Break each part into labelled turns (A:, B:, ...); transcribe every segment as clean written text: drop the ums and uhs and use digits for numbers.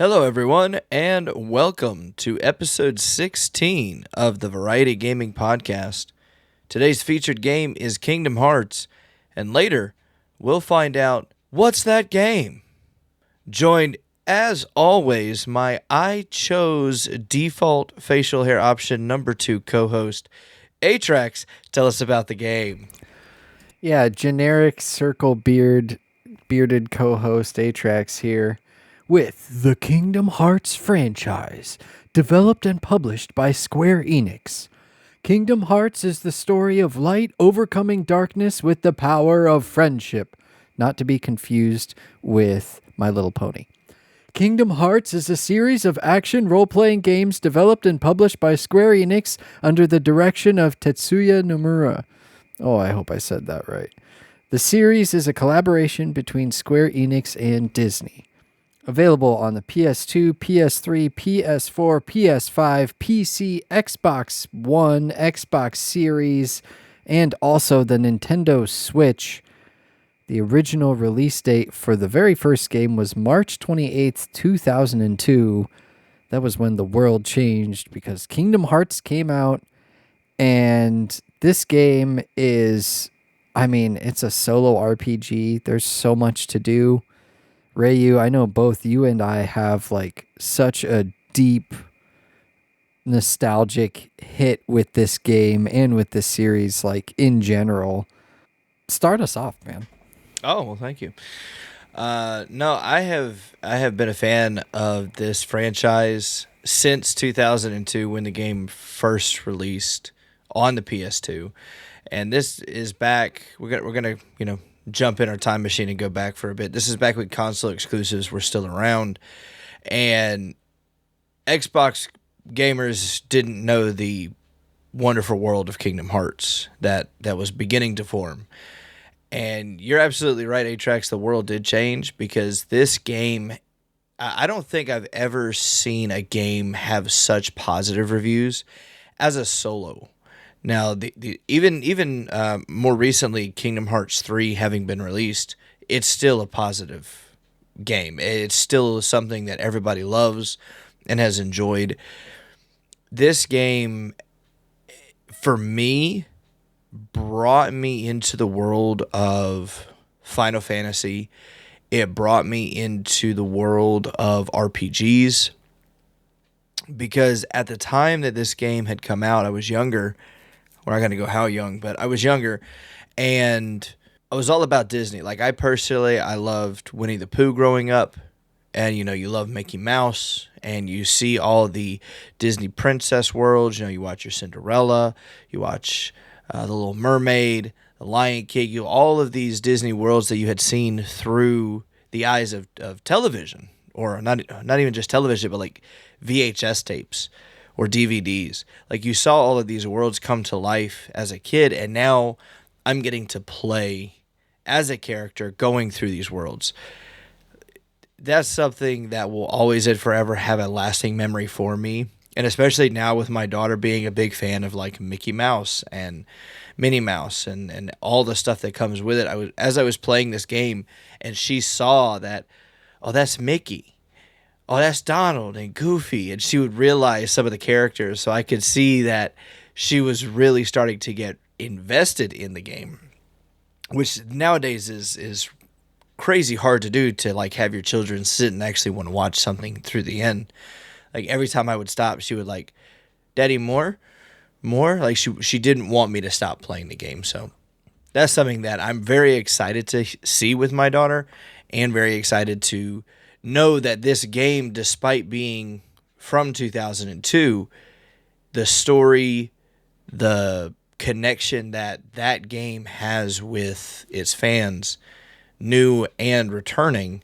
A: Hello, everyone, and welcome to episode 16 of the Variety Gaming Podcast. Today's featured game is Kingdom Hearts, and later we'll find out what's that game. Joined, as always, my I chose default facial hair option number 2 co-host, Atrax. Tell us about the game.
B: Yeah, generic circle bearded co-host Atrax here with the Kingdom Hearts franchise, developed and published by Square Enix. Kingdom Hearts is the story of light overcoming darkness with the power of friendship, not to be confused with My Little Pony. Kingdom Hearts is a series of action role-playing games developed and published by Square Enix under the direction of Tetsuya Nomura. Oh, I hope I said that right. The series is a collaboration between Square Enix and Disney. Available on the PS2, PS3, PS4, PS5, PC, Xbox One, Xbox Series, and also the Nintendo Switch. The original release date for the very first game was March 28th, 2002. That was when the world changed because Kingdom Hearts came out, and this game is, it's a solo RPG. There's so much to do. Rayu, I know both you and I have such a deep nostalgic hit with this game and with this series, in general. Start us off, man.
A: Oh, well, thank you. No, I have been a fan of this franchise since 2002 when the game first released on the PS2, and this is back. We're gonna jump in our time machine and go back for a bit. This is back when console exclusives were still around, and Xbox gamers didn't know the wonderful world of Kingdom Hearts that was beginning to form. And you're absolutely right, Atrax. The world did change because this game, I don't think I've ever seen a game have such positive reviews as a solo. Now, even more recently, Kingdom Hearts 3 having been released, it's still a positive game. It's still something that everybody loves and has enjoyed. This game, for me, brought me into the world of Final Fantasy. It brought me into the world of RPGs because at the time that this game had come out, I was younger. We're not going to go how young, but I was younger, and I was all about Disney. I loved Winnie the Pooh growing up, and you love Mickey Mouse, and you see all the Disney princess worlds. You watch your Cinderella, you watch The Little Mermaid, The Lion King, all of these Disney worlds that you had seen through the eyes of television, or not even just television, but VHS tapes or DVDs. You saw all of these worlds come to life as a kid, and now I'm getting to play as a character going through these worlds. That's something that will always and forever have a lasting memory for me. And especially now with my daughter being a big fan of Mickey Mouse and Minnie Mouse and all the stuff that comes with it. As I was playing this game and she saw that, oh, that's Mickey. Oh, that's Donald and Goofy. And she would realize some of the characters. So I could see that she was really starting to get invested in the game, which nowadays is crazy hard to do, to have your children sit and actually want to watch something through the end. Every time I would stop, she would Daddy, more. She didn't want me to stop playing the game. So that's something that I'm very excited to see with my daughter, and very excited to know that this game, despite being from 2002, the story, the connection that game has with its fans, new and returning,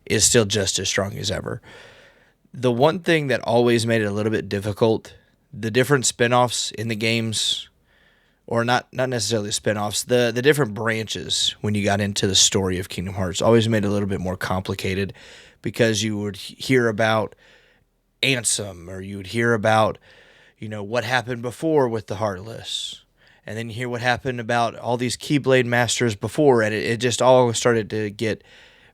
A: is still just as strong as ever. The one thing that always made it a little bit difficult, the different spin-offs in the games, or not necessarily spin-offs, the different branches when you got into the story of Kingdom Hearts always made it a little bit more complicated, because you would hear about Ansem, or you would hear about, what happened before with the Heartless, and then you hear what happened about all these Keyblade Masters before, and it just all started to get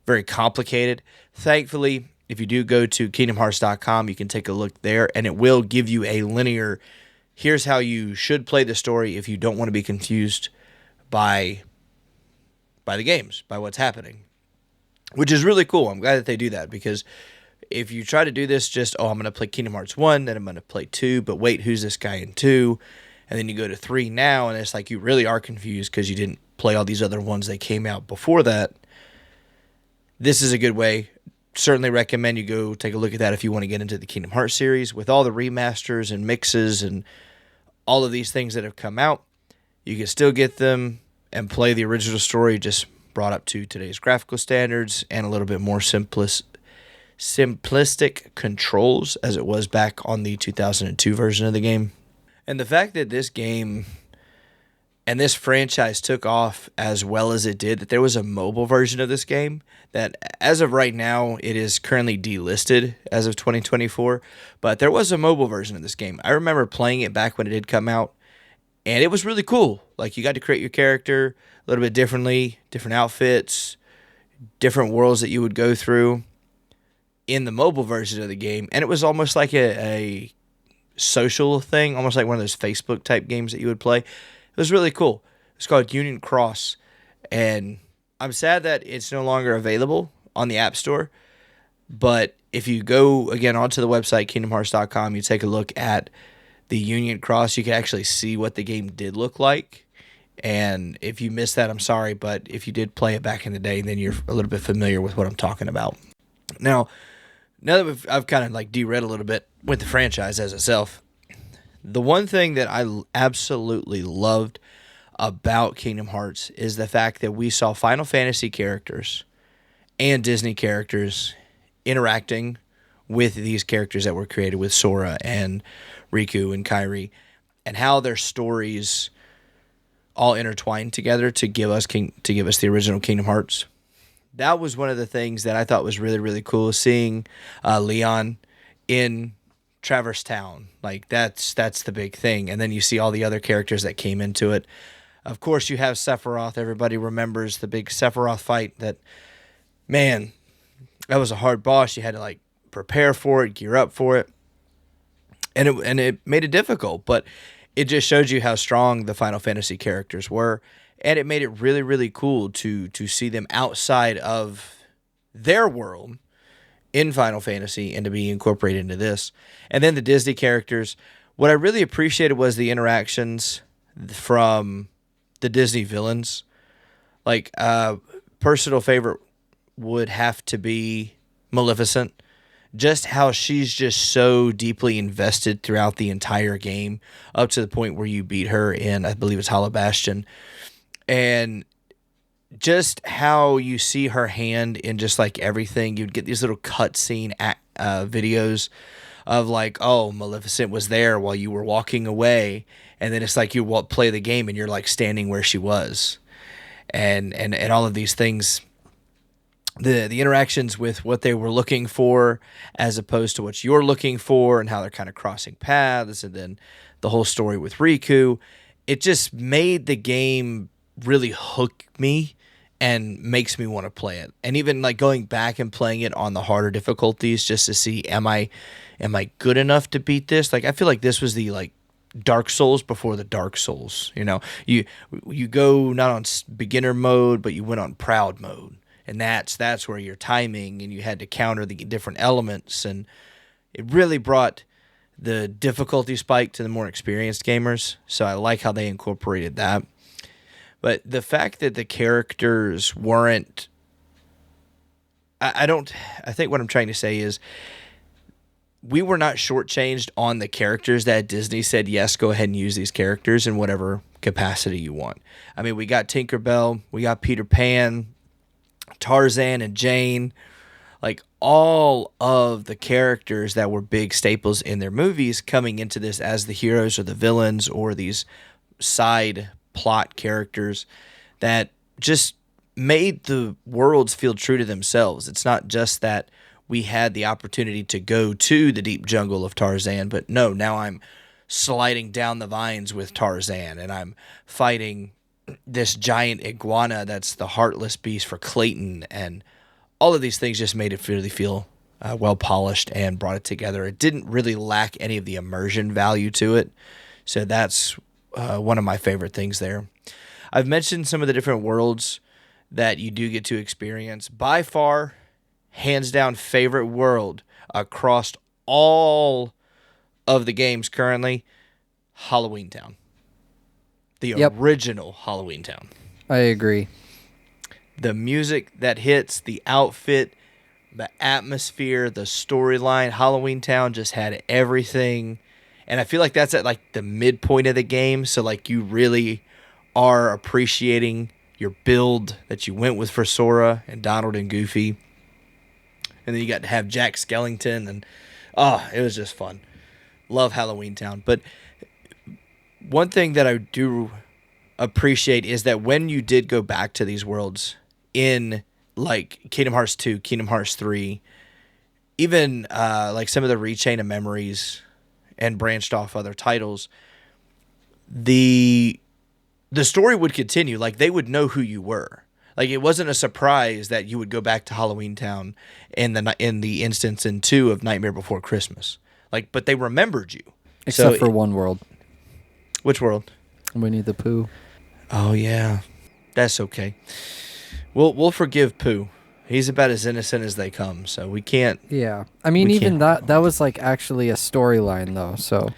A: very complicated. Thankfully, if you do go to kingdomhearts.com, you can take a look there, and it will give you a linear, here's how you should play the story if you don't want to be confused by the games, by what's happening, which is really cool. I'm glad that they do that, because if you try to do this just, I'm going to play Kingdom Hearts 1, then I'm going to play 2, but wait, who's this guy in 2? And then you go to 3 now, and it's like you really are confused because you didn't play all these other ones that came out before that. This is a good way. Certainly recommend you go take a look at that if you want to get into the Kingdom Hearts series. With all the remasters and mixes and all of these things that have come out, you can still get them and play the original story, just brought up to today's graphical standards and a little bit more simplistic controls as it was back on the 2002 version of the game. And the fact that this game and this franchise took off as well as it did, that there was a mobile version of this game that, as of right now, it is currently delisted as of 2024, but there was a mobile version of this game. I remember playing it back when it did come out, and it was really cool. Like, you got to create your character a little bit differently, different outfits, different worlds that you would go through in the mobile version of the game, and it was almost like a social thing, almost like one of those Facebook type games that you would play. It was really cool. It's called Union Cross, and I'm sad that it's no longer available on the App Store, but if you go, again, onto the website, kingdomhearts.com, you take a look at the Union Cross, you can actually see what the game did look like, and if you missed that, I'm sorry, but if you did play it back in the day, then you're a little bit familiar with what I'm talking about. Now that I've kind of like derailed a little bit with the franchise as itself, the one thing that I absolutely loved about Kingdom Hearts is the fact that we saw Final Fantasy characters and Disney characters interacting with these characters that were created with Sora and Riku and Kairi, and how their stories all intertwined together to give us the original Kingdom Hearts. That was one of the things that I thought was really, really cool, seeing Leon in Traverse Town. Like, that's the big thing. And then you see all the other characters that came into it. Of course, you have Sephiroth. Everybody remembers the big Sephiroth fight. That, man, that was a hard boss. You had to like prepare for it, gear up for it, and it made it difficult. But it just showed you how strong the Final Fantasy characters were, and it made it really, really cool to see them outside of their world in Final Fantasy and to be incorporated into this. And then the Disney characters, what I really appreciated was the interactions from the Disney villains. Like, personal favorite would have to be Maleficent. Just how she's just so deeply invested throughout the entire game, up to the point where you beat her in, I believe it's Hollow Bastion. And just how you see her hand in just like everything. You'd get these little cutscene videos of like, oh, Maleficent was there while you were walking away, and then it's like you play the game and you're like standing where she was, and all of these things. The interactions with what they were looking for as opposed to what you're looking for, and how they're kind of crossing paths, and then the whole story with Riku. It just made the game really hook me and makes me want to play it. And even like going back and playing it on the harder difficulties just to see, am I good enough to beat this? Like, I feel like this was the like Dark Souls before the Dark Souls. You know, you go not on beginner mode, but you went on proud mode. And that's where your timing, and you had to counter the different elements, and it really brought the difficulty spike to the more experienced gamers. So I like how they incorporated that. But the fact that the characters weren't, I think what I'm trying to say is, we were not shortchanged on the characters that Disney said, yes, go ahead and use these characters in whatever capacity you want. I mean, we got Tinkerbell, we got Peter Pan, Tarzan and Jane, like all of the characters that were big staples in their movies coming into this as the heroes or the villains or these side plot characters that just made the worlds feel true to themselves. It's not just that we had the opportunity to go to the deep jungle of Tarzan, but no, now I'm sliding down the vines with Tarzan, and I'm fighting this giant iguana that's the heartless beast for Clayton, and all of these things just made it really feel well polished, and brought it together. It didn't really lack any of the immersion value to it. So that's one of my favorite things there. I've mentioned some of the different worlds that you do get to experience. By far, hands down, favorite world across all of the games currently, Halloween Town. The
B: Yep,
A: original Halloween Town.
B: I agree.
A: The music that hits, the outfit, the atmosphere, the storyline. Halloween Town just had everything. And I feel like that's at like the midpoint of the game. So like you really are appreciating your build that you went with for Sora and Donald and Goofy. And then you got to have Jack Skellington, and it was just fun. Love Halloween Town. But one thing that I do appreciate is that when you did go back to these worlds in like Kingdom Hearts 2, Kingdom Hearts 3, even like some of the Rechain of Memories and branched off other titles, the story would continue. Like they would know who you were. Like it wasn't a surprise that you would go back to Halloween Town in the instance in 2 of Nightmare Before Christmas. Like, but they remembered you.
B: Except for one world.
A: Which world?
B: Winnie the Pooh.
A: Oh yeah, that's okay. We'll forgive Pooh. He's about as innocent as they come, so we can't.
B: Yeah, I mean,
A: we
B: even
A: can't-
B: that was like actually a storyline though. So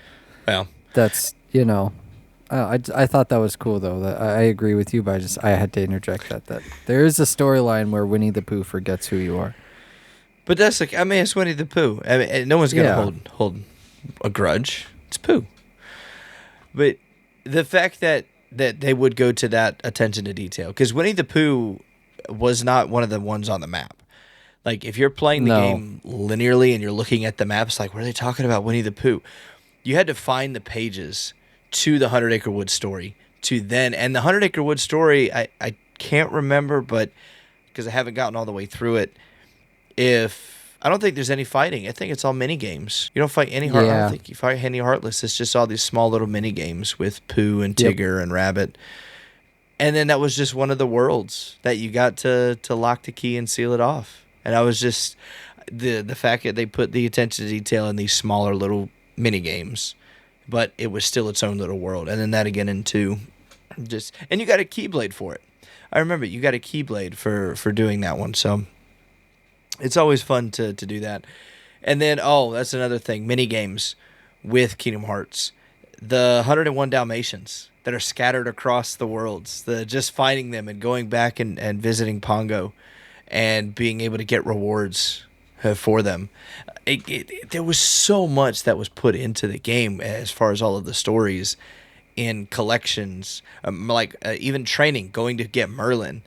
A: Well,
B: that's I thought that was cool though. That I agree with you, but I had to interject that there is a storyline where Winnie the Pooh forgets who you are.
A: but that's like, I mean, it's Winnie the Pooh. I mean, no one's gonna hold a grudge. It's Pooh. But the fact that they would go to that attention to detail, because Winnie the Pooh was not one of the ones on the map. Like if you're playing the game linearly and you're looking at the maps, like, what are they talking about Winnie the Pooh? You had to find the pages to the 100 Acre Wood story and the 100 Acre Wood story, I can't remember, but because I haven't gotten all the way through it, I don't think there's any fighting. I think it's all mini games. You don't fight any I don't think you fight any Heartless. It's just all these small little mini games with Pooh and Tigger and Rabbit. And then that was just one of the worlds that you got to lock the key and seal it off. And I was just the fact that they put the attention to detail in these smaller little mini games, but it was still its own little world. And then that again in 2, and you got a Keyblade for it. I remember you got a Keyblade for doing that one. So it's always fun to do that. And then, that's another thing, mini games with Kingdom Hearts. The 101 Dalmatians that are scattered across the worlds, just finding them and going back and visiting Pongo and being able to get rewards for them. There was so much that was put into the game as far as all of the stories in collections, even training, going to get Merlin.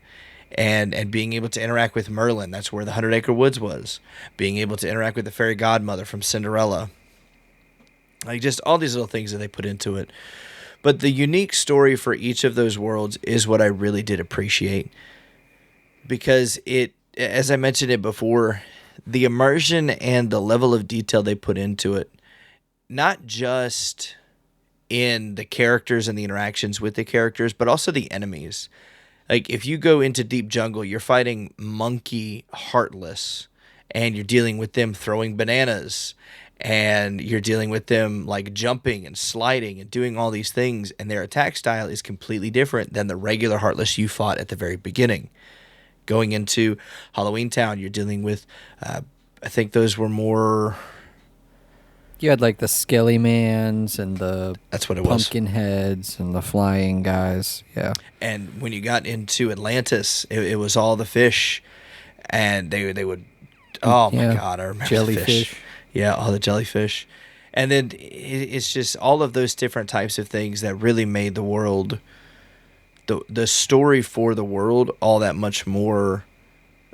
A: And being able to interact with Merlin, that's where the 100 Acre Woods was. Being able to interact with the fairy godmother from Cinderella. Like just all these little things that they put into it. But the unique story for each of those worlds is what I really did appreciate. Because as I mentioned it before, the immersion and the level of detail they put into it, not just in the characters and the interactions with the characters, but also the enemies. Like, if you go into Deep Jungle, you're fighting Monkey Heartless, and you're dealing with them throwing bananas, and you're dealing with them, like, jumping and sliding and doing all these things, and their attack style is completely different than the regular Heartless you fought at the very beginning. Going into Halloween Town, you're dealing with, I think those were more...
B: You had like the Skelly Mans and the
A: That's what it
B: pumpkin heads and the flying guys. Yeah.
A: And when you got into Atlantis, it was all the fish, and they would, oh my God, I remember
B: jellyfish.
A: The fish. Yeah, all the jellyfish. And then it's just all of those different types of things that really made the world, the story for the world, all that much more,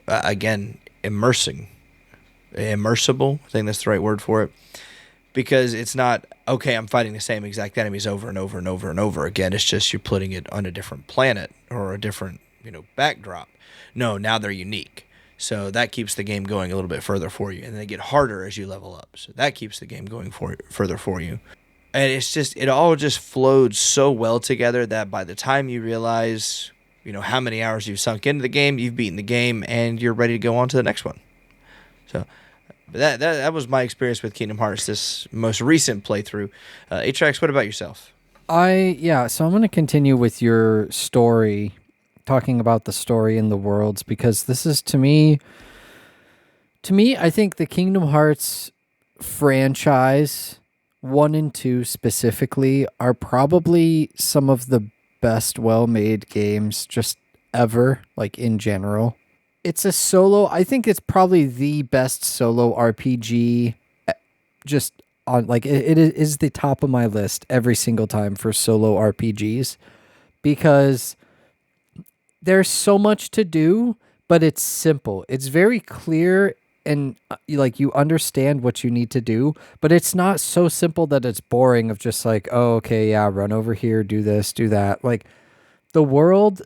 A: again, immersible. I think that's the right word for it. Because it's not, okay, I'm fighting the same exact enemies over and over and over and over again. It's just you're putting it on a different planet or a different, backdrop. No, now they're unique. So that keeps the game going a little bit further for you. And they get harder as you level up. So that keeps the game going further for you. And it's just, it all just flowed so well together that by the time you realize, how many hours you've sunk into the game, you've beaten the game, and you're ready to go on to the next one. So But that was my experience with Kingdom Hearts this most recent playthrough. Atrax, what about yourself?
B: So I'm going to continue with your story, talking about the story in the worlds, because this is to me, I think the Kingdom Hearts franchise, 1 and 2 specifically, are probably some of the best well made games just ever, like in general. It's a solo, I think it's probably the best solo RPG just on, like, it is the top of my list every single time for solo RPGs because there's so much to do, but it's simple. It's very clear and you understand what you need to do, but it's not so simple that it's boring of just like, oh, okay, yeah, run over here, do this, do that. Like the world,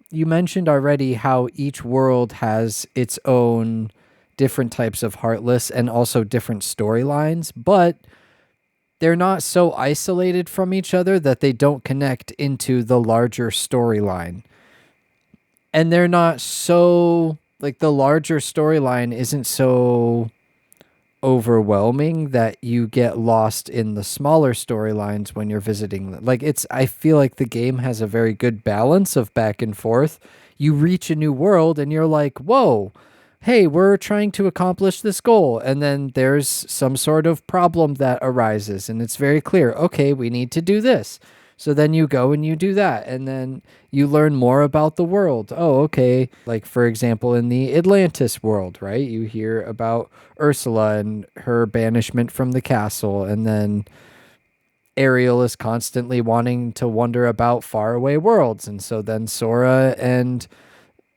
B: you mentioned already how each world has its own different types of heartless and also different storylines, but they're not so isolated from each other that they don't connect into the larger storyline, and they're not so, like, the larger storyline isn't so overwhelming that you get lost in the smaller storylines when you're visiting them. Like, it's, I feel like the game has a very good balance of back and forth. You reach a new world and you're like, whoa, hey, we're trying to accomplish this goal. And then there's some sort of problem that arises, and it's very clear, okay, we need to do this. So then you go and you do that, and then you learn more about the world. Oh, okay. Like, for example, in the Atlantis world, right? You hear about Ursula and her banishment from the castle, and then Ariel is constantly wanting to wonder about faraway worlds. And so then Sora and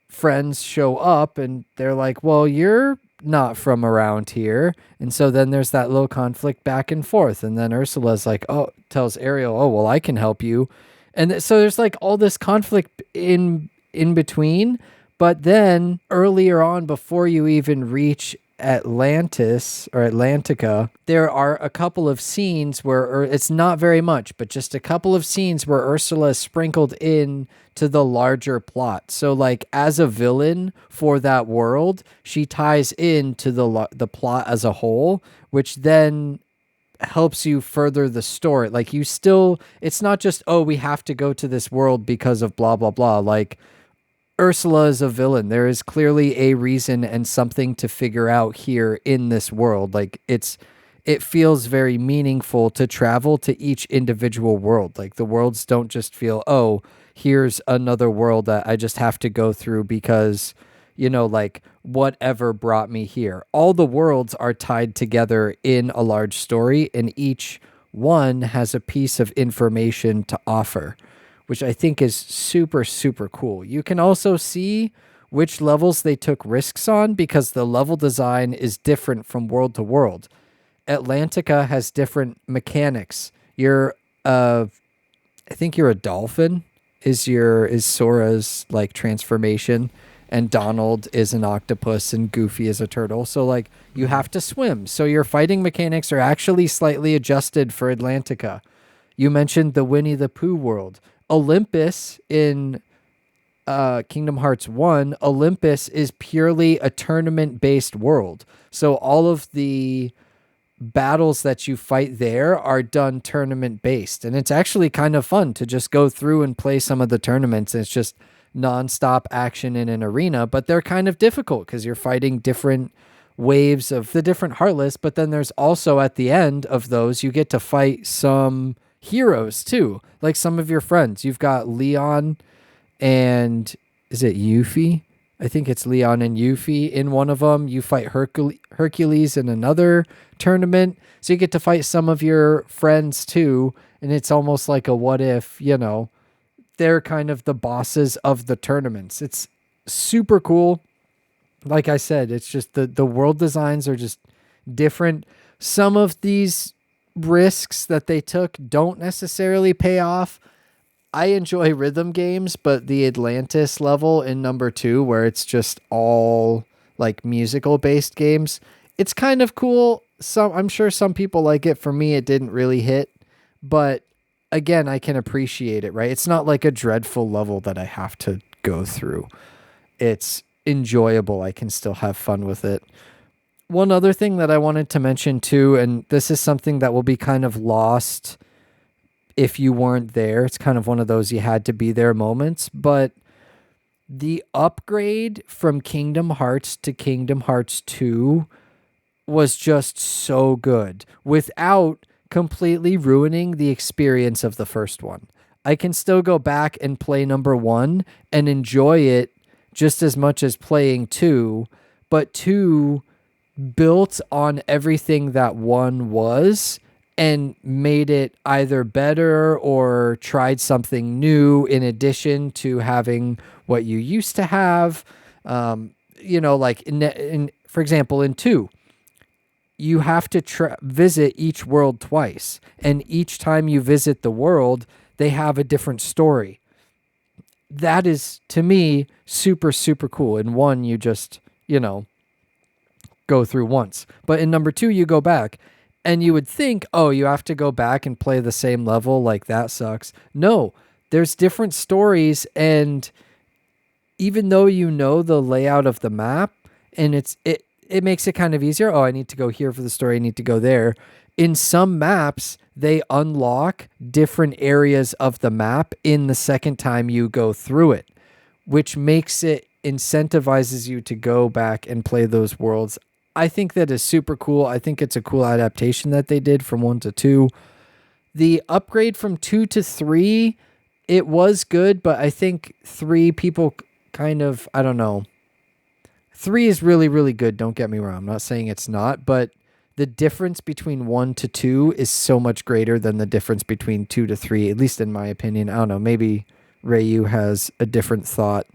B: friends show up and they're like, well, you're not from around here. And so then there's that little conflict back and forth. And then Ursula's like, oh, tells Ariel, oh, well, I can help you. And so there's like all this conflict in between. But then earlier on, before you even reach Atlantis or Atlantica, there are a couple of scenes where it's not very much, but just a couple of scenes where Ursula is sprinkled in to the larger plot. So, like, as a villain for that world, she ties into the plot as a whole, which then helps you further the story. Like, you still, it's not just, oh, we have to go to this world because of blah blah blah. Like, Ursula is a villain. There is clearly a reason and something to figure out here in this world. Like, it feels very meaningful to travel to each individual world. Like, the worlds don't just feel, oh, here's another world that I just have to go through because, like, whatever brought me here. All the worlds are tied together in a large story, and each one has a piece of information to offer, which I think is super, super cool. You can also see which levels they took risks on because the level design is different from world to world. Atlantica has different mechanics. I think you're a dolphin is Sora's, like, transformation, and Donald is an octopus and Goofy is a turtle. So, like, you have to swim. So your fighting mechanics are actually slightly adjusted for Atlantica. You mentioned the Winnie the Pooh world. Olympus in Kingdom Hearts 1, Olympus is purely a tournament-based world. So all of the battles that you fight there are done tournament-based. And it's actually kind of fun to just go through and play some of the tournaments. It's just nonstop action in an arena, but they're kind of difficult because you're fighting different waves of the different Heartless. But then there's also, at the end of those, you get to fight some heroes too, like some of your friends. You've got Leon and, is it Yuffie? I think it's Leon and Yuffie in one of them. You fight Hercules in another tournament. So you get to fight some of your friends too. And it's almost like a what if, they're kind of the bosses of the tournaments. It's super cool. Like I said, it's just the world designs are just different. Some of these risks that they took don't necessarily pay off. I enjoy rhythm games, but the Atlantis level in number 2, where it's just all, like, musical based games, it's kind of cool. I'm sure some people like it. For me, it didn't really hit, but again, I can appreciate it, right? It's not like a dreadful level that I have to go through. It's enjoyable. I can still have fun with it. One other thing that I wanted to mention too, and this is something that will be kind of lost if you weren't there. It's kind of one of those you had to be there moments, but the upgrade from Kingdom Hearts to Kingdom Hearts 2 was just so good without completely ruining the experience of the first one. I can still go back and play number 1 and enjoy it just as much as playing 2, but 2 built on everything that 1 was and made it either better or tried something new in addition to having what you used to have. Like for example, in 2, you have to visit each world twice. And each time you visit the world, they have a different story. That is, to me, super, super cool. In 1, you just, go through once. But in number 2, you go back. And you would think, oh, you have to go back and play the same level, like that sucks. No, there's different stories, and even though you know the layout of the map, and it makes it kind of easier. Oh, I need to go here for the story, I need to go there. In some maps, they unlock different areas of the map in the second time you go through it, which makes it incentivizes you to go back and play those worlds. I think that is super cool. I think it's a cool adaptation that they did from 1 to 2. The upgrade from 2 to 3, it was good, but I think 3 people kind of, I don't know. 3 is really, really good. Don't get me wrong. I'm not saying it's not, but the difference between 1 to 2 is so much greater than the difference between 2 to 3, at least in my opinion. I don't know. Maybe Rayu has a different thought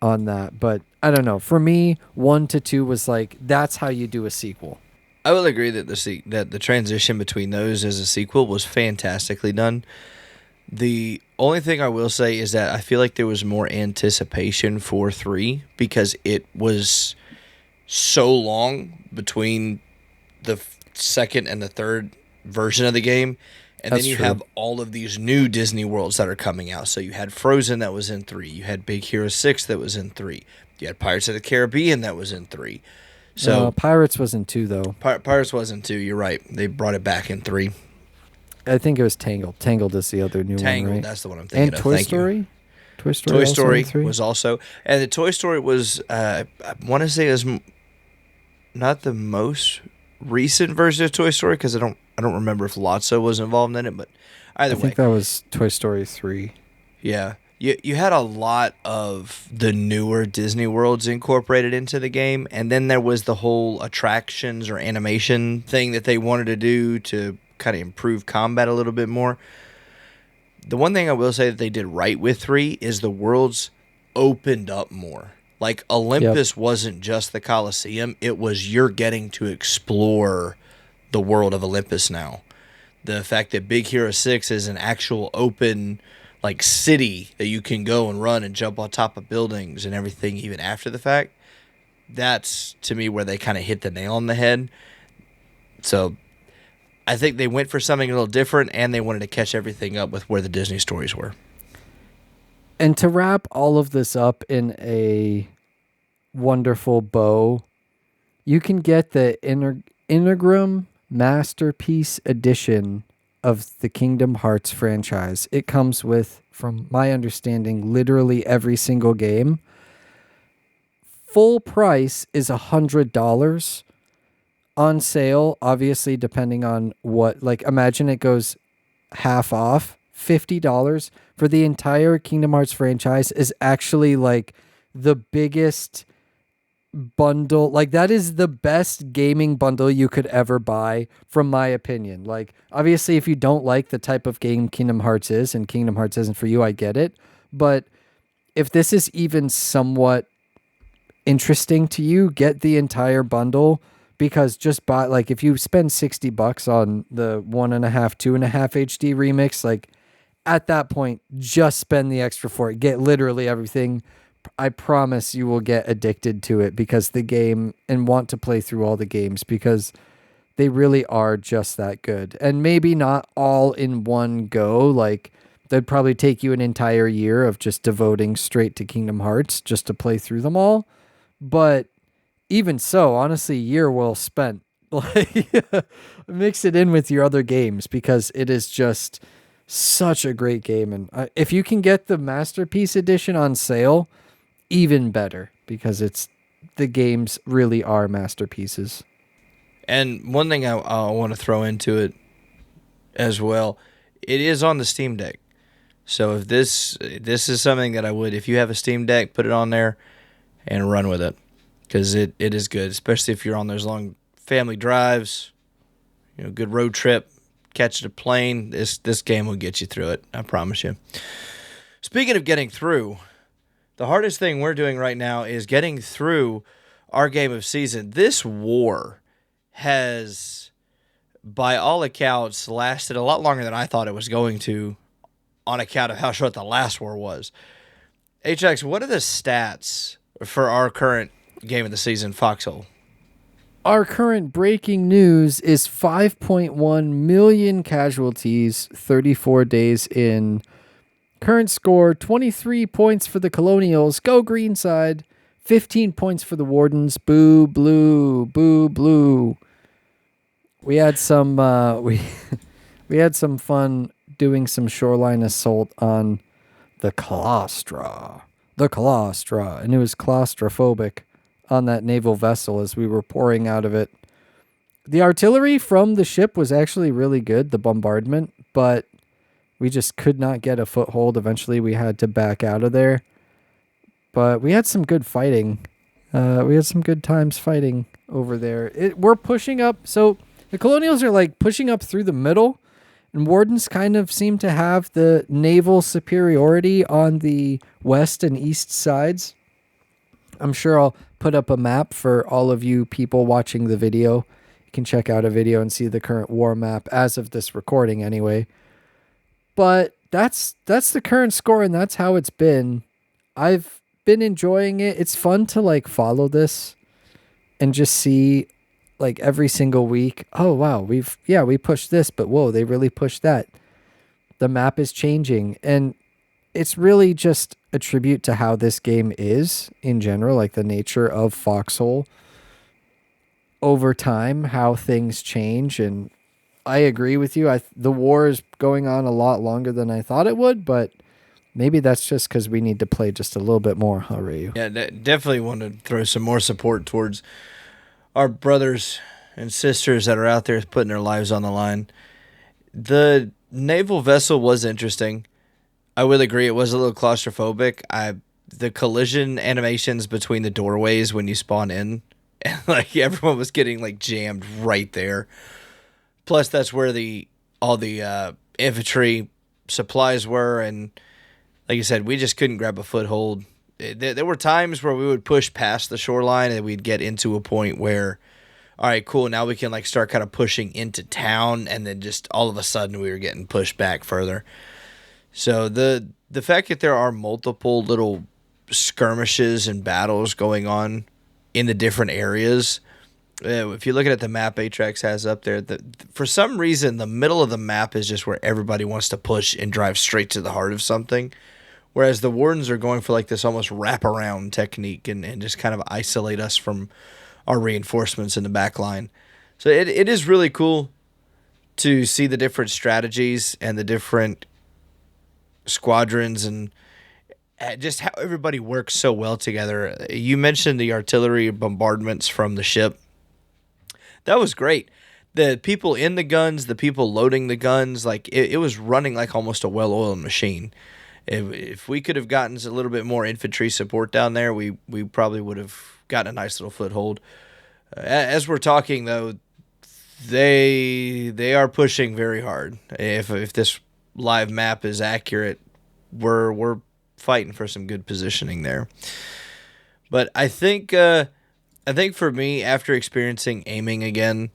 B: on that, but I don't know. For me, 1 to 2 was like, that's how you do a sequel.
A: I will agree that the transition between those as a sequel was fantastically done. The only thing I will say is that I feel like there was more anticipation for 3 because it was so long between the second and the third version of the game. And
B: That's
A: then you
B: true.
A: have all of these new Disney worlds that are coming out. So you had Frozen that was in 3. You had Big Hero 6 that was in 3. You had Pirates of the Caribbean that was in 3. So
B: Pirates was in 2, though.
A: Pirates was in 2. You're right. They brought it back in 3.
B: I think it was Tangled. Tangled is the other new
A: Tangled,
B: one, right?
A: that's the one I'm thinking
B: And
A: of.
B: Toy
A: Thank
B: Story?
A: you.
B: Toy Story,
A: Toy
B: also
A: Story
B: in 3?
A: was also, and the Toy Story was, I want to say, is not the most recent version of Toy Story because I don't remember if Lotso was involved in it, but either
B: I
A: way,
B: think that was Toy Story 3.
A: yeah, you had a lot of the newer Disney worlds incorporated into the game, and then there was the whole attractions or animation thing that they wanted to do to kind of improve combat a little bit more. The one thing I will say that they did right with 3 is the worlds opened up more. Like Olympus wasn't just the Colosseum, it was you're getting to explore the world of Olympus now. The fact that Big Hero 6 is an actual open like city that you can go and run and jump on top of buildings and everything even after the fact, that's to me where they kind of hit the nail on the head. So I think they went for something a little different, and they wanted to catch everything up with where the Disney stories were.
B: And to wrap all of this up in a wonderful bow, you can get the Integrum Masterpiece Edition of the Kingdom Hearts franchise. It comes with, from my understanding, literally every single game. Full price is $100. On sale, obviously, depending on what, like, imagine it goes half off. $50 for the entire Kingdom Hearts franchise is actually like the biggest bundle. Like, that is the best gaming bundle you could ever buy, from my opinion. Like, obviously, if you don't like the type of game Kingdom Hearts is, and Kingdom Hearts isn't for you, I get it. But if this is even somewhat interesting to you, get the entire bundle. Because just buy, like, if you spend $60 on the 1.5, 2.5 HD remix, like, at that point, just spend the extra for it. Get literally everything. I promise you will get addicted to it because the game, and want to play through all the games because they really are just that good. And maybe not all in one go. Like, that'd probably take you an entire year of just devoting straight to Kingdom Hearts just to play through them all. But Even so, honestly, year well spent. Like, mix it in with your other games because it is just such a great game. And if you can get the Masterpiece Edition on sale, even better because the games really are masterpieces.
A: And one thing I want to throw into it as well, it is on the Steam Deck. So if this is something that I would, if you have a Steam Deck, put it on there and run with it, because it is good, especially if you're on those long family drives, good road trip, catching a plane. This game will get you through it. I promise you. Speaking of getting through, the hardest thing we're doing right now is getting through our game of season. This war has, by all accounts, lasted a lot longer than I thought it was going to, on account of how short the last war was. HX, what are the stats for our current game of the season, Foxhole?
B: Our current breaking news is 5.1 million casualties, 34 days in. Current score 23 points for the Colonials. Go green side. 15 points for the Wardens. Boo blue. Boo blue. We had some we had some fun doing some shoreline assault on the Colostra. The Colostra, and it was claustrophobic on that naval vessel as we were pouring out of it. The artillery from the ship was actually really good, the bombardment, but we just could not get a foothold. Eventually, we had to back out of there. But we had some good fighting. We had some good times fighting over there. We're pushing up. So the Colonials are like pushing up through the middle, and Wardens kind of seem to have the naval superiority on the west and east sides. I'm sure I'll put up a map for all of you people watching the video. You can check out a video and see the current war map as of this recording anyway. But that's the current score, and that's how it's been. I've been enjoying it. It's fun to like follow this and just see like every single week. Oh wow, we pushed this, but whoa, they really pushed that. The map is changing, and it's really just a tribute to how this game is in general, like the nature of Foxhole over time, how things change. And I agree with you. The war is going on a lot longer than I thought it would, but maybe that's just because we need to play just a little bit more, huh, Ryu?
A: Yeah, definitely want to throw some more support towards our brothers and sisters that are out there putting their lives on the line. The naval vessel was interesting. I will agree it was a little claustrophobic. The collision animations between the doorways when you spawn in, and like everyone was getting like jammed right there. Plus, that's where all the infantry supplies were, and like you said, we just couldn't grab a foothold. There were times where we would push past the shoreline, and we'd get into a point where, all right, cool, now we can like start kind of pushing into town, and then just all of a sudden we were getting pushed back further. So the fact that there are multiple little skirmishes and battles going on in the different areas. If you're looking at the map Atrax has up there, for some reason, the middle of the map is just where everybody wants to push and drive straight to the heart of something. Whereas the Wardens are going for like this almost wraparound technique and just kind of isolate us from our reinforcements in the back line. So it is really cool to see the different strategies and the different squadrons and just how everybody works so well together. You mentioned the artillery bombardments from the ship. That was great. The people in the guns, the people loading the guns, like it was running like almost a well-oiled machine. If we could have gotten a little bit more infantry support down there, we probably would have gotten a nice little foothold. As we're talking, though, they are pushing very hard. If this live map is accurate, we're fighting for some good positioning there. But I think for me, after experiencing aiming again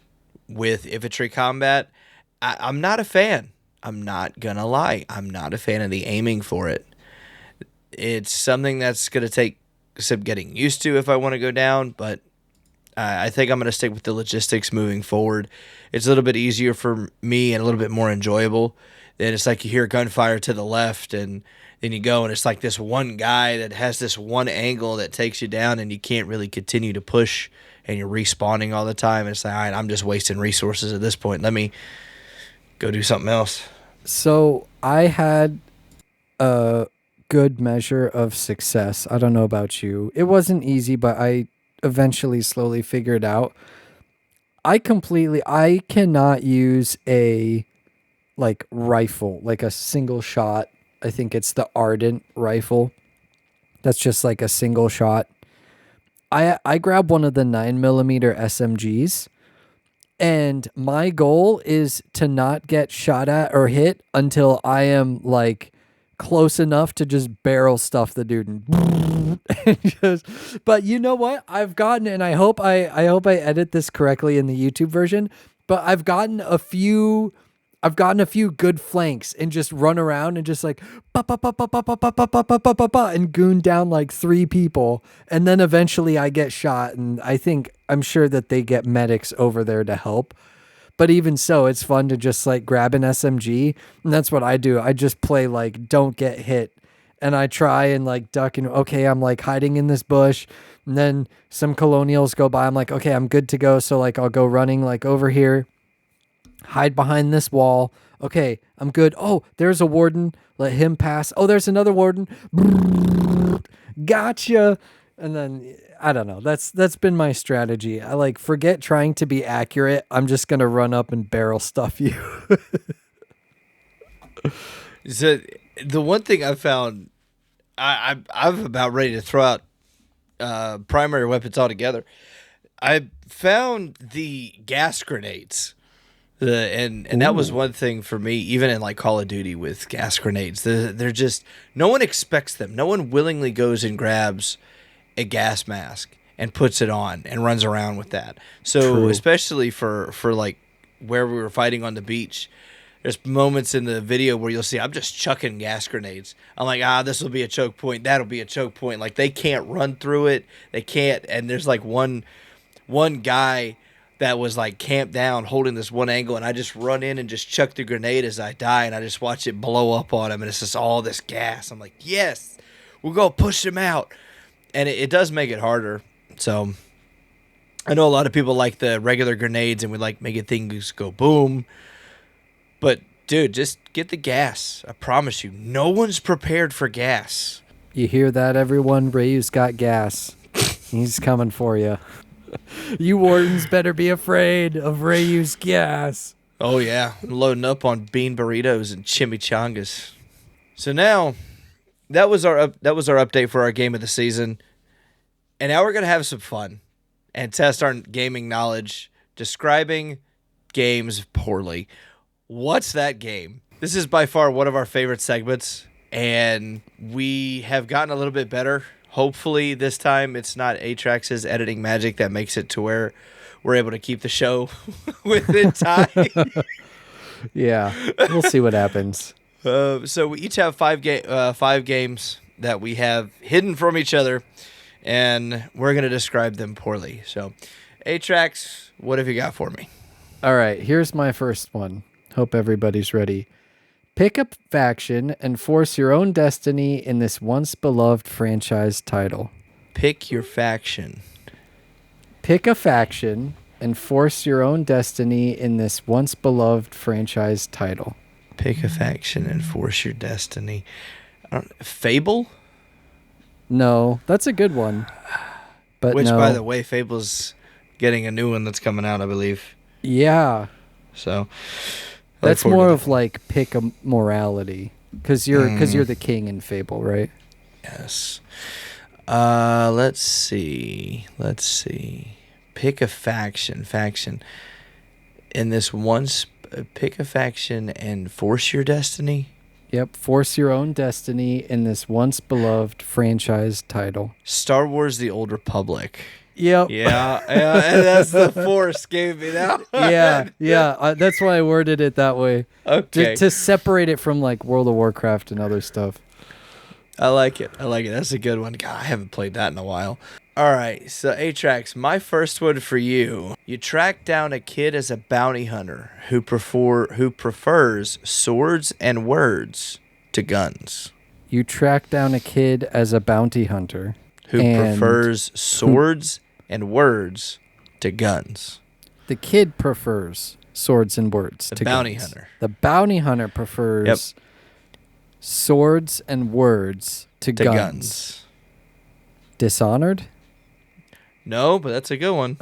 A: with infantry combat, I'm not a fan. I'm not gonna lie. I'm not a fan of the aiming for it. It's something that's gonna take some getting used to if I want to go down, but I think I'm gonna stick with the logistics moving forward. It's a little bit easier for me and a little bit more enjoyable. And it's like you hear gunfire to the left, and Then you go and it's like this one guy that has this one angle that takes you down and you can't really continue to push and you're respawning all the time. It's like, all right, I'm just wasting resources at this point. Let me go do something else.
B: So I had a good measure of success. I don't know about you. It wasn't easy, but I eventually slowly figured out. I cannot use a like rifle, like a single shot. I think it's the Ardent rifle. That's just like a single shot. I grab one of the 9mm SMGs, and my goal is to not get shot at or hit until I am like close enough to just barrel stuff the dude and just, but you know what? I've gotten, and I hope I edit this correctly in the YouTube version, but I've gotten a few good flanks and just run around and just like and goon down like 3 people, and then eventually I get shot, and I'm sure that they get medics over there to help. But even so, it's fun to just like grab an SMG, and that's what I do. I just play like don't get hit, and I try and like duck, and okay, I'm like hiding in this bush, and then some colonials go by. I'm like, okay, I'm good to go. So like I'll go running like over here, hide behind this wall. Okay, I'm good. Oh, there's a warden. Let him pass. Oh, there's another warden. Gotcha. And then I don't know. That's been my strategy. I like forget trying to be accurate. I'm just gonna run up and barrel stuff you.
A: So the one thing I found, I'm about ready to throw out primary weapons altogether. I found the gas grenades. And that was one thing for me, even in like Call of Duty with gas grenades. They're just, no one expects them. No one willingly goes and grabs a gas mask and puts it on and runs around with that. So
B: True.
A: especially for like where we were fighting on the beach, there's moments in the video where you'll see I'm just chucking gas grenades. I'm like, this will be a choke point. That'll be a choke point. Like they can't run through it. They can't. And there's like one guy that was like camped down holding this one angle, and I just run in and just chuck the grenade as I die, and I just watch it blow up on him, and it's just all this gas. I'm like, yes, we're going to push him out. And it does make it harder. So I know a lot of people like the regular grenades and we like making things go boom. But, dude, just get the gas. I promise you, no one's prepared for gas.
B: You hear that, everyone? Ryu's got gas. He's coming for you. You wardens better be afraid of Ryu's gas.
A: Oh, yeah. I'm loading up on bean burritos and chimichangas. So now, that was our update for our game of the season. And now we're going to have some fun and test our gaming knowledge describing games poorly. What's that game? This is by far one of our favorite segments, and we have gotten a little bit better. Hopefully this time it's not Atrax's editing magic that makes it to where we're able to keep the show within time.
B: Yeah, we'll see what happens.
A: So we each have five games that we have hidden from each other, and we're going to describe them poorly. So, Atrax, what have you got for me?
B: All right, here's my first one. Hope everybody's ready. Pick a faction and force your own destiny in this once beloved franchise title.
A: Pick your faction.
B: Pick a faction and force your own destiny in this once beloved franchise title.
A: Pick a faction and force your destiny. Fable?
B: No, that's a good one. But
A: Which,
B: no.
A: by the way, Fable's getting a new one that's coming out, I believe.
B: Yeah.
A: So
B: That's more of like pick a morality, because you're the king in Fable, right?
A: Yes. Let's see. Pick a faction. In this once, pick a faction and force your destiny.
B: Yep. Force your own destiny in this once beloved franchise title.
A: Star Wars: The Old Republic.
B: Yep.
A: Yeah, and that's the Force gave me that one.
B: Yeah. That's why I worded it that way.
A: Okay.
B: To separate it from like World of Warcraft and other stuff.
A: I like it. That's a good one. God, I haven't played that in a while. All right, so Atrax, my first one for you. You track down a kid as a bounty hunter who prefers swords and words to guns.
B: You track down a kid as a bounty hunter.
A: Who prefers swords and words to guns.
B: The kid prefers swords and words to guns.
A: The bounty hunter.
B: The bounty hunter prefers swords and words to guns. Dishonored?
A: No, but that's a good one.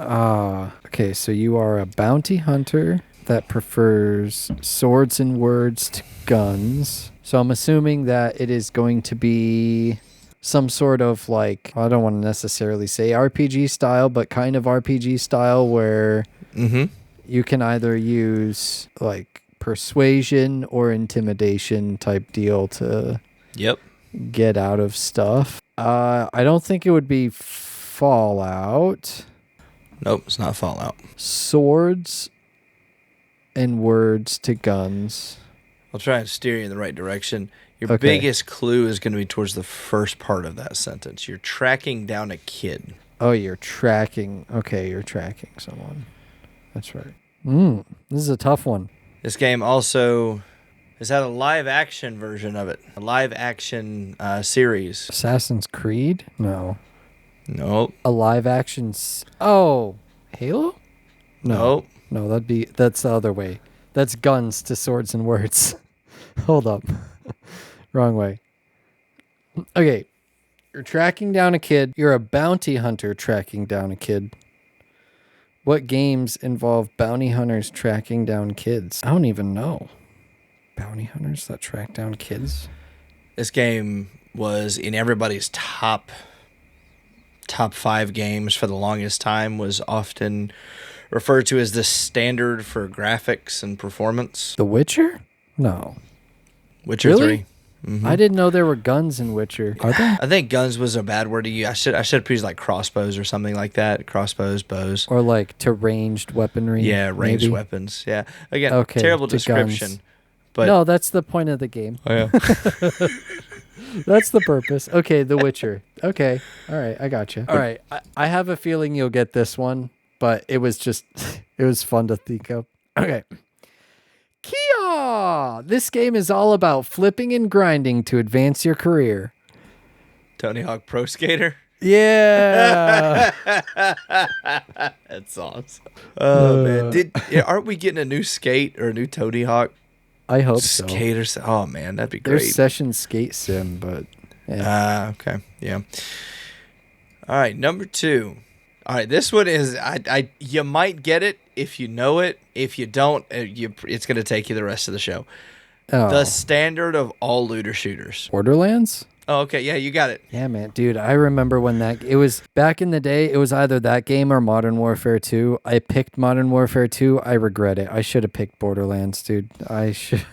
B: Okay, so you are a bounty hunter that prefers swords and words to guns. So I'm assuming that it is going to be some sort of like, I don't want to necessarily say RPG style, but kind of RPG style where you can either use like persuasion or intimidation type deal to get out of stuff. I don't think it would be Fallout.
A: Nope, it's not Fallout.
B: Swords and words to guns.
A: I'll try and steer you in the right direction. Your biggest clue is going to be towards the first part of that sentence. You're tracking down a kid.
B: Oh, you're tracking. Okay, you're tracking someone. That's right. This is a tough one.
A: This game also has had a live-action version of it. A live-action series.
B: Assassin's Creed? No.
A: Nope.
B: A live-action... Halo?
A: Nope.
B: No, that's the other way. That's guns to swords and words. Hold up. Wrong way. Okay. You're tracking down a kid. You're a bounty hunter tracking down a kid. What games involve bounty hunters tracking down kids? I don't even know. Bounty hunters that track down kids?
A: This game was in everybody's top 5 games for the longest time, was often referred to as the standard for graphics and performance.
B: The Witcher? No.
A: Witcher
B: really?
A: 3. Mm-hmm.
B: I didn't know there were guns in Witcher. Are there?
A: I think guns was a bad word to use. I should have used like crossbows or something like that. Crossbows, bows.
B: Or like to ranged weaponry.
A: Yeah, ranged
B: maybe?
A: Weapons. Yeah. Again, terrible description.
B: Guns.
A: But
B: no, that's the point of the game.
A: Oh, yeah.
B: That's the purpose. Okay, The Witcher. Okay. All right, I got you. All right, I have a feeling you'll get this one, but it was fun to think of. Okay. Kia! This game is all about flipping and grinding to advance your career.
A: Tony Hawk Pro Skater?
B: Yeah.
A: That's awesome. Oh, man. Aren't we getting a new skate or a new Tony Hawk?
B: I hope so.
A: Skater. Oh, man, that'd be great.
B: There's Session Skate Sim, but yeah.
A: Okay. Yeah. All right, number 2. All right, this one is you might get it if you know it. If you don't, it's going to take you the rest of the show.
B: Oh.
A: The standard of all looter shooters.
B: Borderlands?
A: Oh, okay. Yeah, you got it.
B: Yeah, man. Dude, I remember when it was back in the day, it was either that game or Modern Warfare 2. I picked Modern Warfare 2. I regret it. I should have picked Borderlands, dude. I should.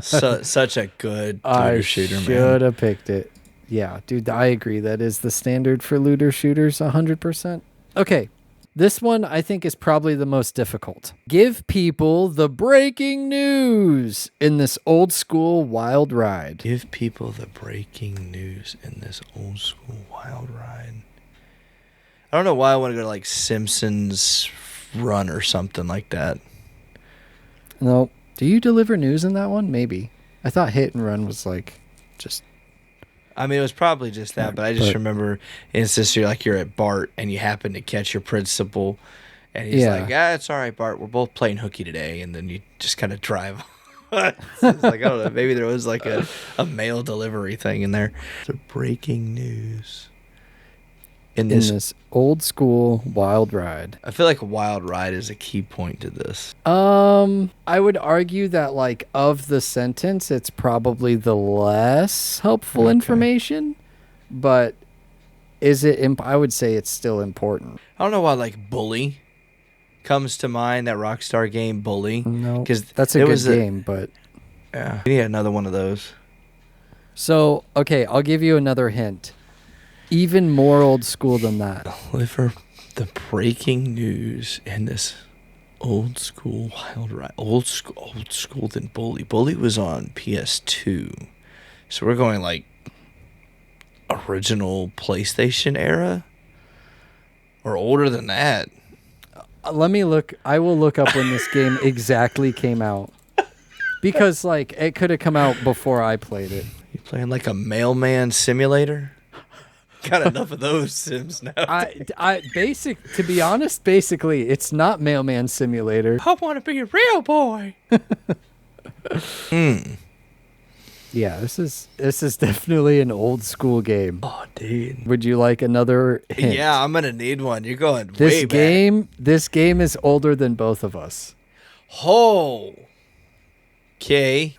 A: Such a good looter shooter, man.
B: I should have picked it. Yeah, dude, I agree. That is the standard for looter shooters, 100%. Okay. This one I think is probably the most difficult. Give people the breaking news in this old school wild ride.
A: Give people the breaking news in this old school wild ride. I don't know why I want to go to like Simpsons Run or something like that.
B: No. Do you deliver news in that one? Maybe. I thought Hit and Run was like just...
A: I mean, it was probably just that, but I just remember instance you're at Bart and you happen to catch your principal, and he's like, it's all right, Bart, we're both playing hooky today, and then you just kind of drive. It's like, I don't know, maybe there was like a mail delivery thing in there. The breaking news in this
B: old school wild ride.
A: I feel like wild ride is a key point to this.
B: I would argue that like of the sentence, it's probably the less helpful information, but is it? I would say it's still important.
A: I don't know why like Bully comes to mind, that Rockstar game Bully.
B: No, because that's a good game, but
A: yeah, we need another one of those.
B: So okay, I'll give you another hint. Even more old school than that.
A: Deliver the breaking news in this old school wild ride. Old school than Bully. Bully was on PS2. So we're going like original PlayStation era? Or older than that?
B: Let me look. I will look up when this game exactly came out. Because like it could have come out before I played it.
A: You playing like a mailman simulator? Got enough of those Sims now.
B: To be honest, basically, it's not Mailman Simulator.
A: I want to be a real boy.
B: Yeah, this is definitely an old school game.
A: Oh, dude.
B: Would you like another hint?
A: Yeah, I'm gonna need one. You're going
B: This
A: way
B: game, this game is older than both of us.
A: back. Oh. Okay.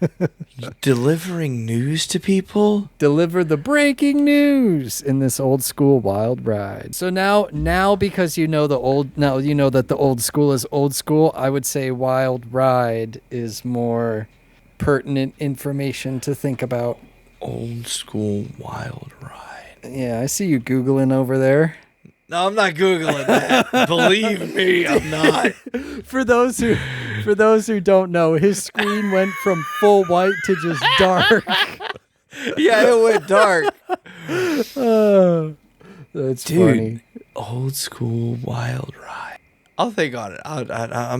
A: Delivering news to people?
B: Deliver the breaking news in this old school wild ride. So now because you know that the old school is old school, I would say wild ride is more pertinent information to think about.
A: Old school wild ride.
B: Yeah, I see you Googling over there.
A: No, I'm not Googling that. Believe me, I'm not.
B: For those who don't know, his screen went from full white to just dark.
A: Yeah, it went dark.
B: Oh, that's funny.
A: Old school wild ride. I'll think on it. I'm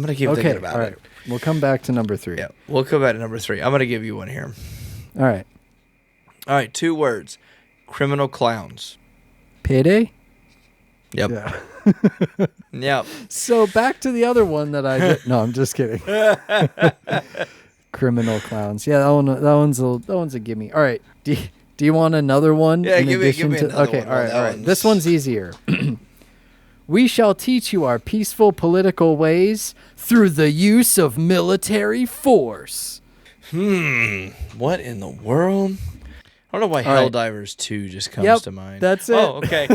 A: going to keep thinking about
B: all right.
A: it.
B: We'll come back to number 3.
A: Yeah, we'll come back to number 3. I'm going to give you one here.
B: All right.
A: All right, 2 words. Criminal clowns.
B: Payday?
A: Yep.
B: Yeah.
A: Yep.
B: So back to the other one that I did. No, I'm just kidding. Criminal clowns. Yeah, that one's a gimme. All right. Do you want another one?
A: Yeah, give me another
B: okay,
A: one.
B: all right. This one's easier. We shall teach you our peaceful political ways through the use of military force.
A: What in the world? I don't know why
B: All right.
A: Helldivers 2 just comes to mind.
B: That's it.
A: Oh, okay.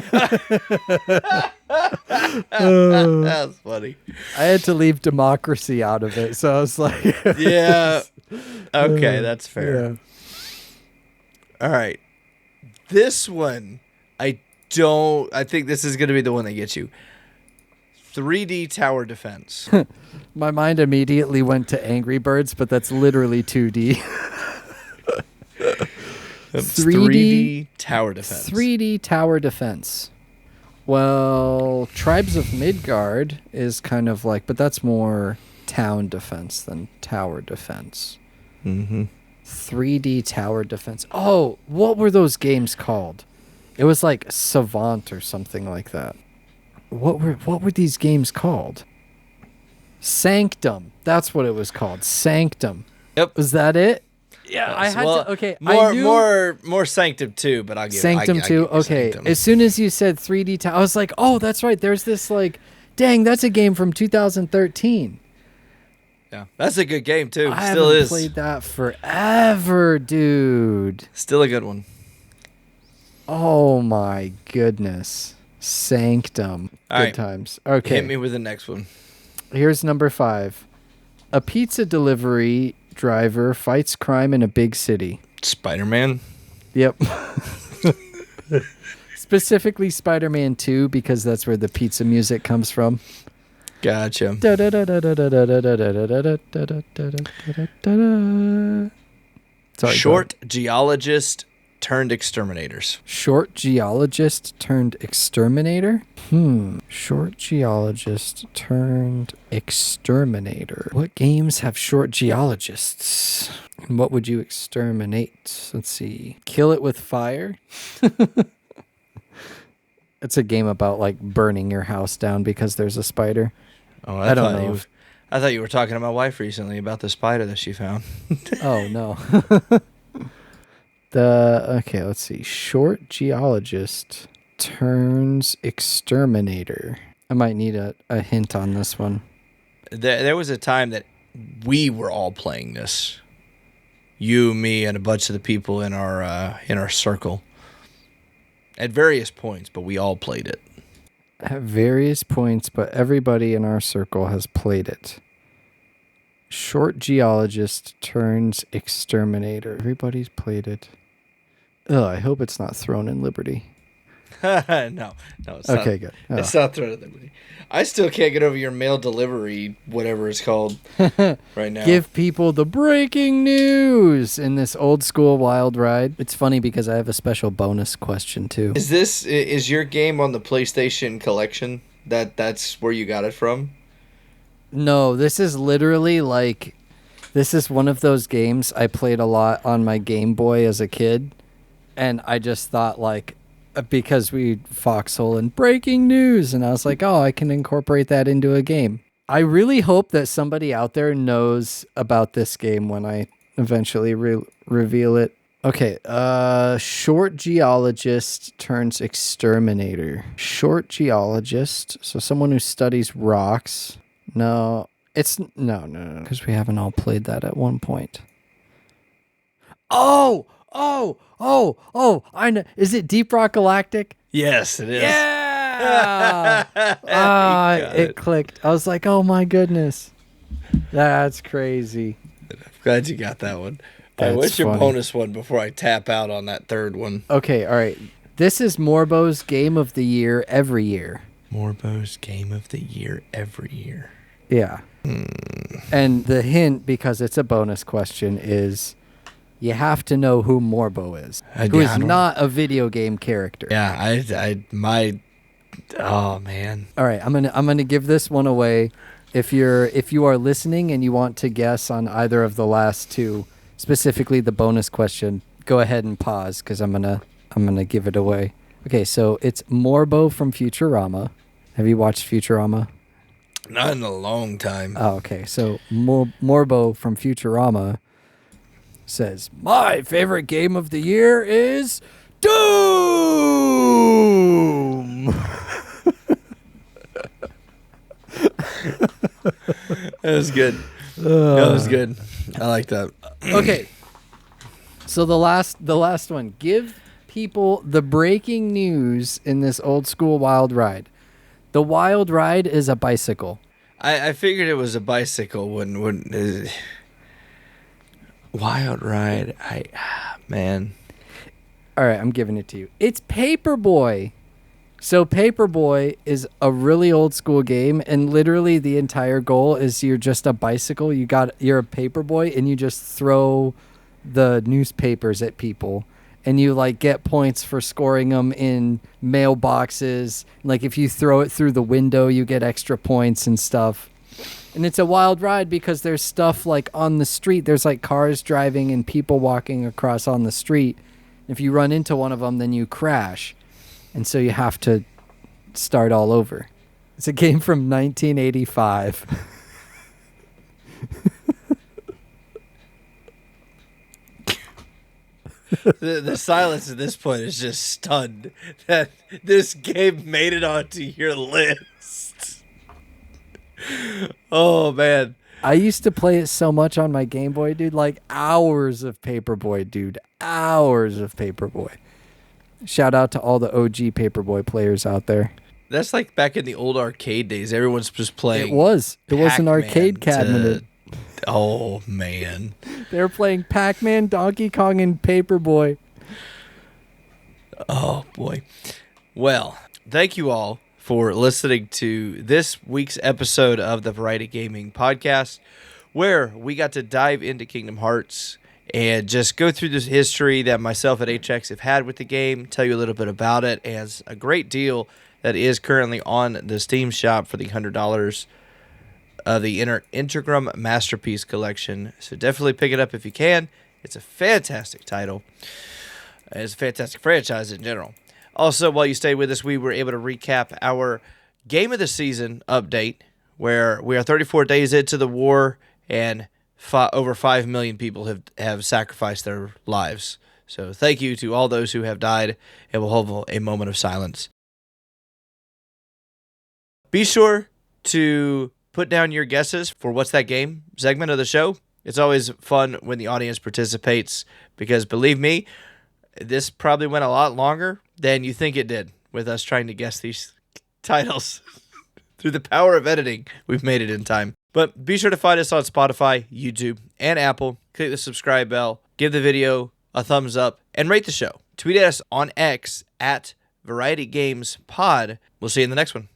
A: That's funny.
B: I had to leave democracy out of it, so I was like,
A: Yeah. Okay, that's fair.
B: Yeah.
A: All right. This one, I think this is going to be the one that gets you. 3D tower defense.
B: My mind immediately went to Angry Birds, but that's literally 2D.
A: 3D tower defense.
B: 3D tower defense. Well, Tribes of Midgard is kind of like, but that's more town defense than tower defense.
A: Mm-hmm.
B: 3D tower defense. Oh, what were those games called? It was like Savant or something like that. What were these games called? Sanctum. That's what it was called. Sanctum.
A: Yep.
B: Was that it? Yeah, I had to. Okay,
A: more Sanctum 2, but I'll give
B: Sanctum 2. Okay,
A: Sanctum.
B: as soon as you said 3D tower, I was like, oh, that's right. There's this like, dang, that's a game from 2013.
A: Yeah, that's a good game too.
B: I
A: Still
B: haven't
A: is.
B: played that forever, dude.
A: Still a good one.
B: Oh my goodness. Sanctum.
A: All
B: Good
A: right.
B: times. Okay.
A: Hit me with the next one.
B: Here's number 5. A pizza delivery driver fights crime in a big city.
A: Spider-Man.
B: Yep. Specifically Spider-Man 2 because that's where the pizza music comes from.
A: Gotcha.
B: Sorry,
A: Short geologist turned exterminators.
B: Short geologist turned exterminator? Short geologist turned exterminator. What games have short geologists? And what would you exterminate? Let's see. Kill it with fire? It's a game about like burning your house down because there's a spider.
A: Oh,
B: I don't know.
A: I thought you were talking to my wife recently about the spider that she found.
B: Oh, no. Okay, let's see. Short geologist turns exterminator. I might need a hint on this one.
A: There was a time that we were all playing this. You, me, and a bunch of the people in our circle. At various points, but we all played it.
B: At various points, but everybody in our circle has played it. Short geologist turns exterminator. Everybody's played it. Ugh, I hope it's not Throne in Liberty.
A: No, it's not.
B: Okay, good. Oh.
A: It's not Throne of Liberty. I still can't get over your mail delivery, whatever it's called, right now.
B: Give people the breaking news in this old school wild ride. It's funny because I have a special bonus question too.
A: Is your game on the PlayStation collection? That's where you got it from?
B: No, this is literally like This is one of those games I played a lot on my Game Boy as a kid, and I just thought like because we Foxhole and breaking news, and I was like, oh, I can incorporate that into a game. I really hope that somebody out there knows about this game when I eventually reveal it. Okay, short geologist turns exterminator. Short geologist, so someone who studies rocks. No, no, because we haven't all played that at one point. Oh, I know. Is it Deep Rock Galactic?
A: Yes, it is.
B: Yeah! It clicked. I was like, oh my goodness. That's crazy.
A: I'm glad you got that one. All right, what's your bonus one before I tap out on that third one?
B: Okay, all right. This is Morbo's Game of the Year every year.
A: Morbo's Game of the Year every year.
B: Yeah. And the hint, because it's a bonus question, is you have to know who Morbo is. Who is not a video game character.
A: Yeah, oh man.
B: All right, I'm gonna give this one away. If you are listening and you want to guess on either of the last two, specifically the bonus question, go ahead and pause because I'm gonna give it away. Okay, so it's Morbo from Futurama. Have you watched Futurama?
A: Not in a long time.
B: Oh, okay. So Morbo from Futurama says, my favorite game of the year is Doom!
A: That was good. That was good. I like that.
B: Okay. So the last one. Give people the breaking news in this old school wild ride. The wild ride is a bicycle.
A: I figured it was a bicycle when wild ride. Man.
B: All right, I'm giving it to you. It's Paperboy. So Paperboy is a really old school game, and literally the entire goal is you're just a bicycle. You're a paperboy, and you just throw the newspapers at people, and you like get points for scoring them in mailboxes. Like if you throw it through the window, you get extra points and stuff. And it's a wild ride because there's stuff like on the street. There's like cars driving and people walking across on the street. If you run into one of them, then you crash. And so you have to start all over. It's a game from 1985.
A: The silence at this point is just stunned that this game made it onto your list. Oh, man.
B: I used to play it so much on my Game Boy, dude. Like hours of Paperboy, dude. Hours of Paperboy. Shout out to all the OG Paperboy players out there.
A: That's like back in the old arcade days. Everyone's just playing.
B: It was an arcade cabinet.
A: Oh, man.
B: They were playing Pac-Man, Donkey Kong, and Paperboy.
A: Oh, boy. Well, thank you all for listening to this week's episode of the Variety Gaming Podcast, where we got to dive into Kingdom Hearts and just go through this history that myself at HX have had with the game, tell you a little bit about it, as a great deal that is currently on the Steam shop for the $100 of the Integrum Masterpiece Collection. So definitely pick it up if you can. It's a fantastic title. It's a fantastic franchise in general. Also, while you stayed with us, we were able to recap our Game of the Season update, where we are 34 days into the war, and over 5 million people have sacrificed their lives. So thank you to all those who have died, and we'll hold a moment of silence. Be sure to put down your guesses for What's That Game segment of the show. It's always fun when the audience participates, because believe me, this probably went a lot longer than you think it did with us trying to guess these titles. Through the power of editing, we've made it in time. But be sure to find us on Spotify, YouTube, and Apple. Click the subscribe bell, give the video a thumbs up, and rate the show. Tweet at us on X at Variety Games Pod. We'll see you in the next one.